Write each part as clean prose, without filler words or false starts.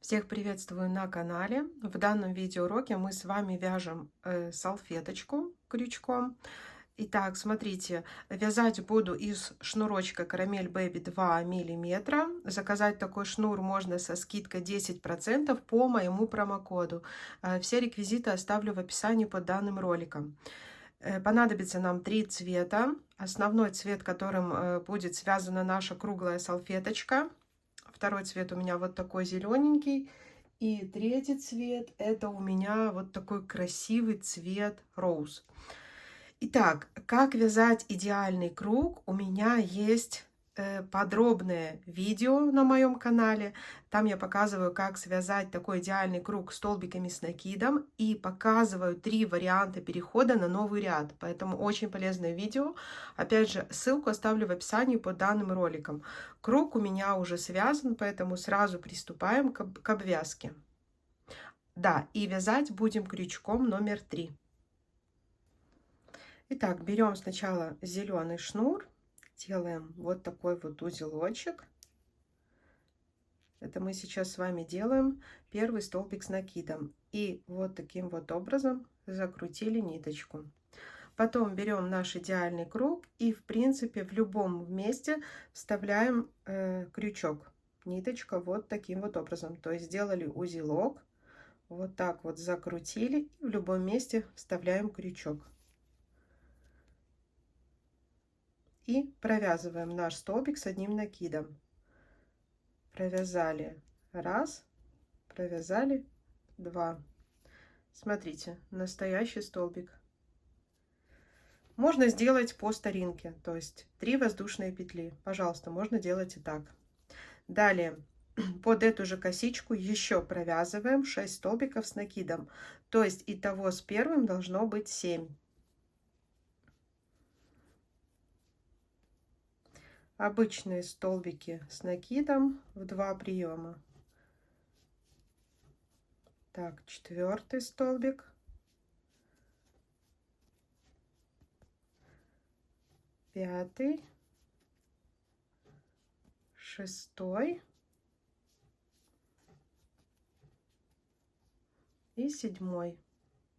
Всех приветствую на канале. В данном видеоуроке мы с вами вяжем салфеточку крючком. Итак, смотрите, вязать буду из шнурочка Карамель Baby 2 миллиметра. Заказать такой шнур можно со скидкой 10% по моему промокоду. Все реквизиты оставлю в описании под данным роликом. Понадобится нам 3 цвета. Основной цвет, которым будет связана наша круглая салфеточка. Второй цвет у меня вот такой зелененький. И третий цвет это у меня вот такой красивый цвет роуз. Итак, как вязать идеальный круг? У меня есть подробное видео на моем канале. Там я показываю, как связать такой идеальный круг столбиками с накидом и показываю 3 варианта перехода на новый ряд. Поэтому очень полезное видео. Опять же, ссылку оставлю в описании под данным роликом. Круг у меня уже связан, поэтому сразу приступаем к обвязке. Да, и вязать будем крючком номер 3. Итак, берем сначала зеленый шнур. Делаем вот такой вот узелочек. Это мы сейчас с вами делаем первый столбик с накидом. И вот таким вот образом закрутили ниточку. Потом берем наш идеальный круг и в принципе в любом месте вставляем крючок. Ниточка вот таким вот образом. То есть сделали узелок. Вот так вот закрутили. И в любом месте вставляем крючок. И провязываем наш столбик с одним накидом. Провязали раз, провязали два. Смотрите, настоящий столбик. Можно сделать по старинке, то есть 3 воздушные петли. Пожалуйста, можно делать и так. Далее под эту же косичку еще провязываем 6 столбиков с накидом. То есть итого с первым должно быть 7. Обычные столбики с накидом в 2 приема. Так, 4-й столбик, 5-й, 6-й и 7-й.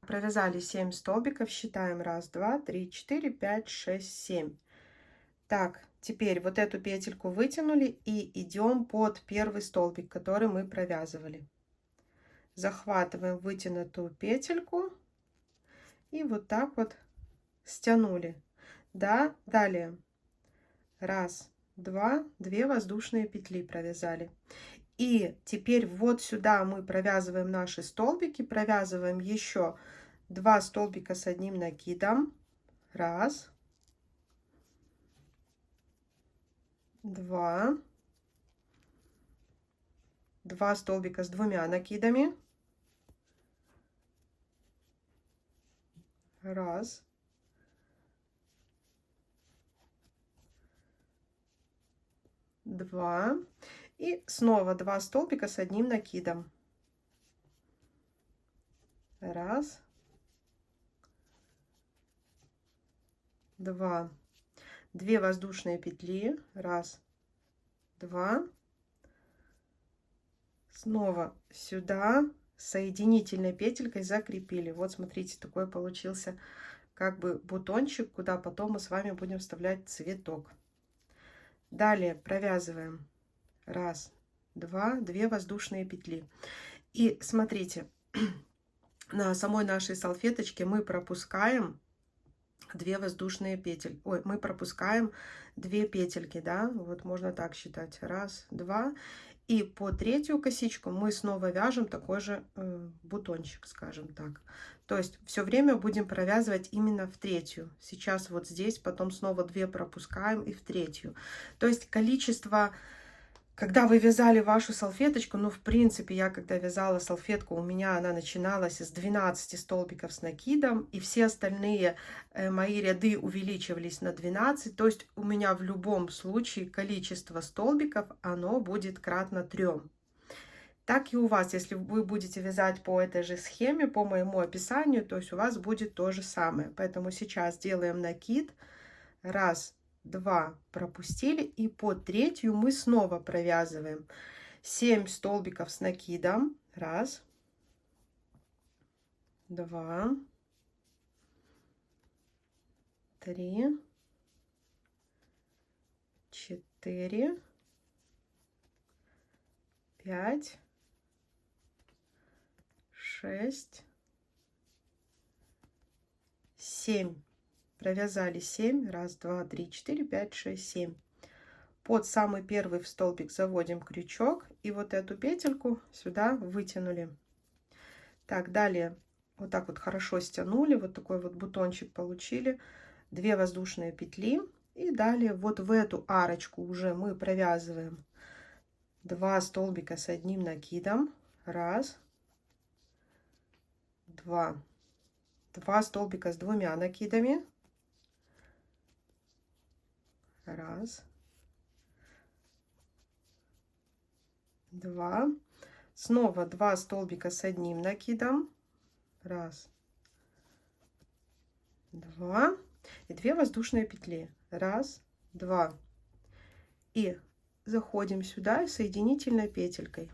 Провязали 7 столбиков, считаем 1, 2, 3, 4, 5, 6, 7. Так, теперь вот эту петельку вытянули и идем под первый столбик, который мы провязывали. Захватываем вытянутую петельку и вот так вот стянули. Да, далее 1, 2, 2 воздушные петли провязали. И теперь вот сюда мы провязываем наши столбики, провязываем еще 2 столбика с одним накидом. 1, 2, 2 столбика с 2 накидами. 1, 2 и снова 2 столбика с одним накидом. 1, 2, 2 воздушные петли, 1, 2, снова сюда соединительной петелькой закрепили. Вот смотрите, такой получился как бы бутончик, куда потом мы с вами будем вставлять цветок. Далее провязываем 1, 2, 2 воздушные петли. И смотрите, на самой нашей салфеточке мы пропускаем 2 воздушные петель. Ой, мы пропускаем 2 петельки, да, вот можно так считать. 1, 2. И по третью косичку мы снова вяжем такой же бутончик, скажем так. То есть все время будем провязывать именно в третью. Сейчас вот здесь, потом снова 2 пропускаем и в третью. То есть количество, когда вы вязали вашу салфеточку, ну, в принципе, я когда вязала салфетку, у меня она начиналась с 12 столбиков с накидом, и все остальные мои ряды увеличивались на 12. То есть у меня в любом случае количество столбиков, оно будет кратно 3. Так и у вас, если вы будете вязать по этой же схеме, по моему описанию, то есть у вас будет то же самое. Поэтому сейчас делаем накид. 1, 2 пропустили, и по третью мы снова провязываем. 7 столбиков с накидом. Раз, два, три, 4, 5, 6, 7. Провязали 7. Раз, два, три, 4, 5, 6, 7. Под самый первый в столбик заводим крючок и вот эту петельку сюда вытянули. Так, далее вот так вот хорошо стянули, вот такой вот бутончик получили, 2 воздушные петли, и далее вот в эту арочку уже мы провязываем 2 столбика с одним накидом. Раз, два, 2 столбика с двумя накидами. Раз, два, снова 2 столбика с одним накидом. Раз, два, и 2 воздушные петли. Раз, два, и заходим сюда соединительной петелькой.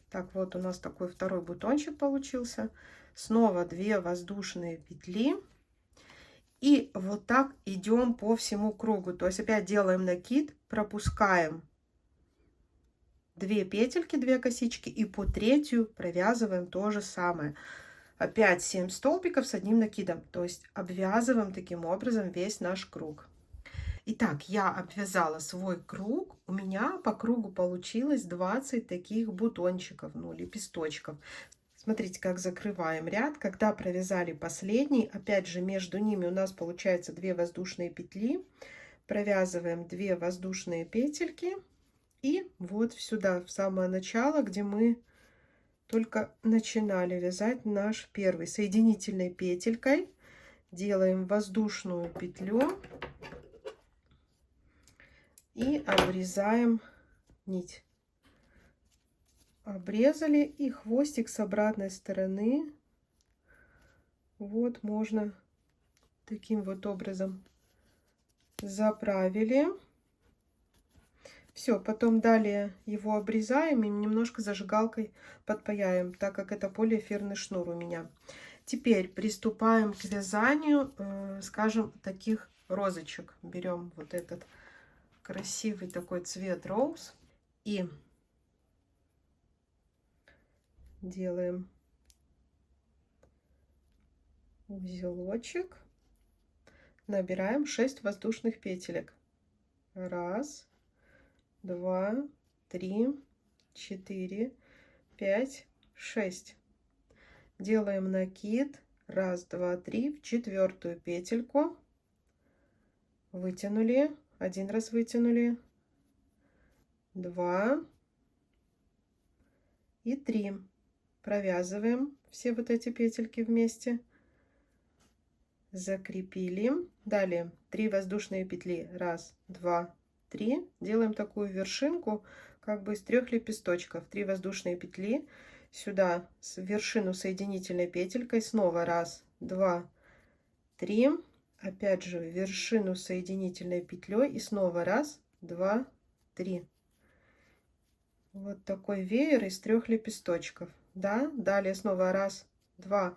Так, вот у нас такой второй бутончик получился. Снова 2 воздушные петли. И вот так идем по всему кругу. То есть опять делаем накид, пропускаем 2 петельки, 2 косички, и по третью провязываем то же самое. Опять 7 столбиков с одним накидом. То есть обвязываем таким образом весь наш круг. Итак, я обвязала свой круг. У меня по кругу получилось 20 таких бутончиков, ну, лепесточков. Смотрите, как закрываем ряд. Когда провязали последний, опять же, между ними у нас получается 2 воздушные петли. Провязываем 2 воздушные петельки. И вот сюда, в самое начало, где мы только начинали вязать наш первый. Соединительной петелькой делаем воздушную петлю и обрезаем нить. Обрезали, и хвостик с обратной стороны вот можно таким вот образом заправили. Все, потом далее его обрезаем и немножко зажигалкой подпаяем, так как это полиэфирный шнур у меня. Теперь приступаем к вязанию, скажем, таких розочек. Берем вот этот красивый такой цвет роуз и делаем узелочек, набираем 6 воздушных петелек. Раз, два, три, 4, 5, 6. Делаем накид. Раз, два, три, в 4-ю петельку. Вытянули. Один раз вытянули. 2 и 3. Провязываем все вот эти петельки вместе. Закрепили. Далее 3 воздушные петли. Раз, два, 3. Делаем такую вершинку, как бы из 3 лепесточков. 3 воздушные петли. Сюда с вершину соединительной петелькой. Снова раз, два, 3. Опять же вершину соединительной петлей. И снова раз, два, 3. Вот такой веер из 3 лепесточков. Да? Далее снова раз, два,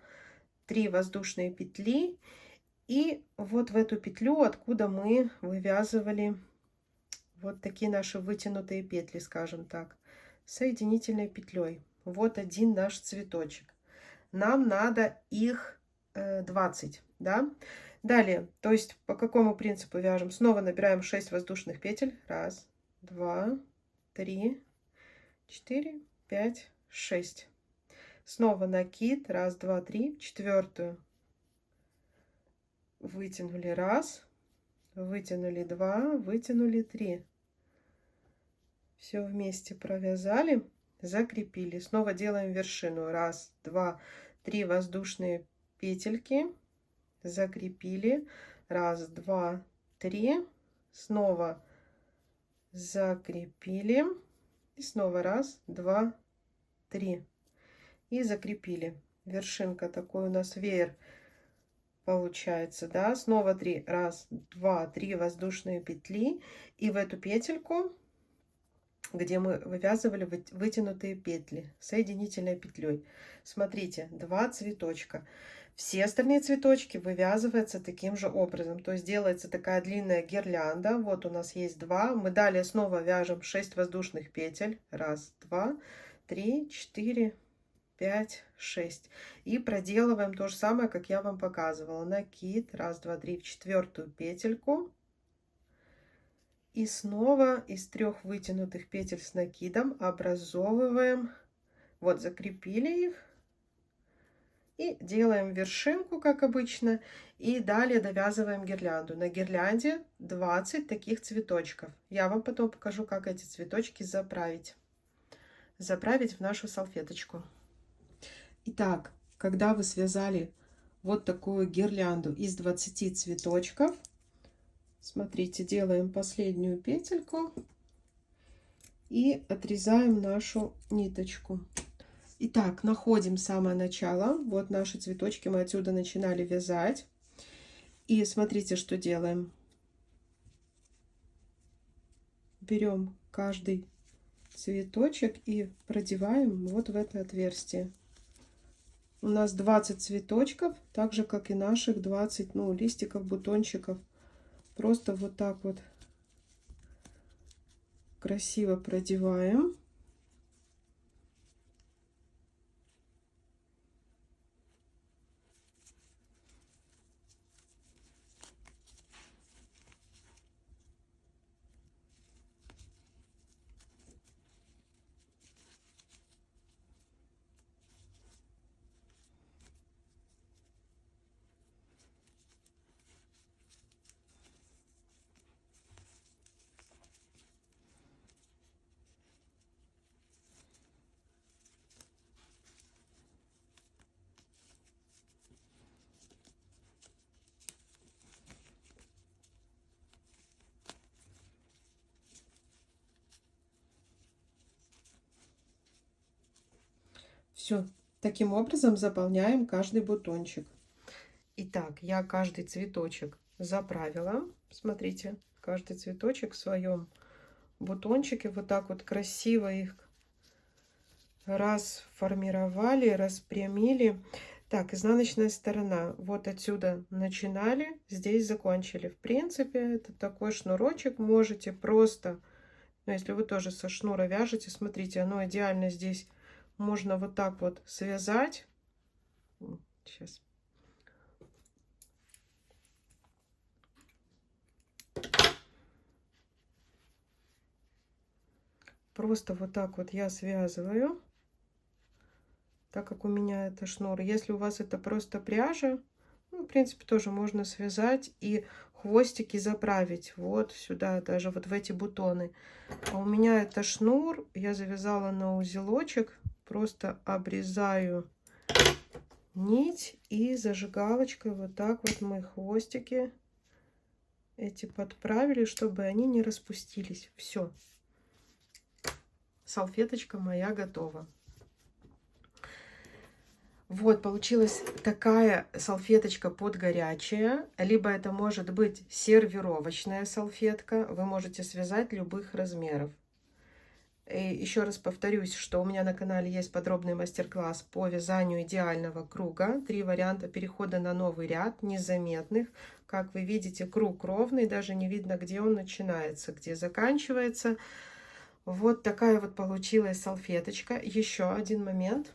3 воздушные петли. И вот в эту петлю, откуда мы вывязывали вот такие наши вытянутые петли, скажем так, соединительной петлей. Вот один наш цветочек. Нам надо их 20, да? Далее, то есть по какому принципу вяжем? Снова набираем 6 воздушных петель. Раз, два, 3, 4, 5, 6. Снова накид. Раз, два, 3. 4-ю вытянули. Раз, вытянули 2, вытянули 3. Все вместе провязали, закрепили. Снова делаем вершину. Раз, два, 3 воздушные петельки. Закрепили. Раз, два, 3. Снова закрепили. И снова раз, два, 3. И закрепили. Вершинка, такой у нас веер получается, да? Снова 3. Раз, два, 3 воздушные петли. И в эту петельку где мы вывязывали вытянутые петли соединительной петлей. Смотрите, 2 цветочка. Все остальные цветочки вывязываются таким же образом. То есть делается такая длинная гирлянда. Вот у нас есть 2. Мы далее снова вяжем 6 воздушных петель. 1, 2, 3, 4, 5, 6. И проделываем то же самое, как я вам показывала. Накид. 1, 2, 3 в 4-ю петельку. И снова из 3 вытянутых петель с накидом образовываем. Вот закрепили их. И делаем вершинку, как обычно, и далее довязываем гирлянду. На гирлянде 20 таких цветочков. Я вам потом покажу, как эти цветочки заправить. Заправить в нашу салфеточку. Итак, когда вы связали вот такую гирлянду из 20 цветочков, смотрите, делаем последнюю петельку и отрезаем нашу ниточку. Итак, находим самое начало. Вот наши цветочки, мы отсюда начинали вязать. И смотрите, что делаем. Берем каждый цветочек и продеваем вот в это отверстие. У нас 20 цветочков, так же, как и наших 20, листиков, бутончиков. Просто вот так вот красиво продеваем. Все, таким образом заполняем каждый бутончик. Итак, я каждый цветочек заправила. Смотрите, каждый цветочек в своем бутончике. Вот так вот красиво их расформировали, распрямили. Так, изнаночная сторона. Вот отсюда начинали, здесь закончили. В принципе, это такой шнурочек. Можете просто, если вы тоже со шнура вяжете, смотрите, оно идеально здесь. Можно вот так вот связать. Сейчас. Просто вот так вот я связываю, так как у меня это шнур. Если у вас это просто пряжа, в принципе, тоже можно связать и хвостики заправить вот сюда, даже вот в эти бутоны. А у меня это шнур, я завязала на узелочек, просто обрезаю нить и зажигалочкой вот так вот мы хвостики эти подправили, чтобы они не распустились. Все. Салфеточка моя готова. Вот, получилась такая салфеточка под горячее. Либо это может быть сервировочная салфетка. Вы можете связать любых размеров. И еще раз повторюсь, что у меня на канале есть подробный мастер-класс по вязанию идеального круга. 3 варианта перехода на новый ряд, незаметных. Как вы видите, круг ровный, даже не видно, где он начинается, где заканчивается. Вот такая вот получилась салфеточка. Еще один момент.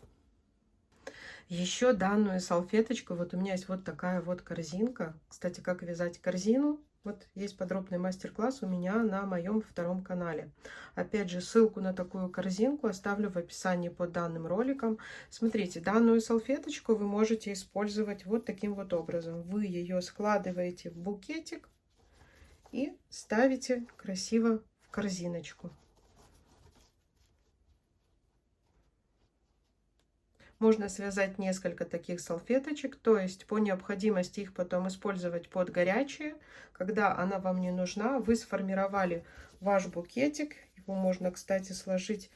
Еще данную салфеточку, вот у меня есть вот такая вот корзинка. Кстати, как вязать корзину, вот есть подробный мастер-класс у меня на моем 2-м канале. Опять же, ссылку на такую корзинку оставлю в описании под данным роликом. Смотрите, данную салфеточку вы можете использовать вот таким вот образом. Вы ее складываете в букетик и ставите красиво в корзиночку. Можно связать несколько таких салфеточек, то есть по необходимости их потом использовать под горячее. Когда она вам не нужна, вы сформировали ваш букетик. Его можно, кстати, сложить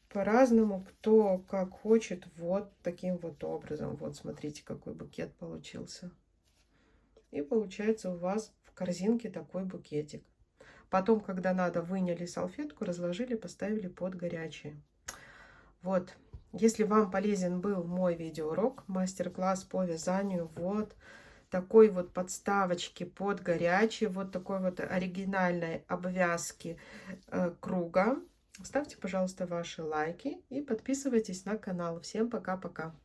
по-разному, кто как хочет, вот таким вот образом. Вот смотрите, какой букет получился. И получается у вас в корзинке такой букетик. Потом, когда надо, выняли салфетку, разложили, поставили под горячее. Вот. Если вам полезен был мой видеоурок, мастер-класс по вязанию вот такой вот подставочки под горячие, вот такой вот оригинальной обвязки круга, ставьте, пожалуйста, ваши лайки и подписывайтесь на канал. Всем пока-пока!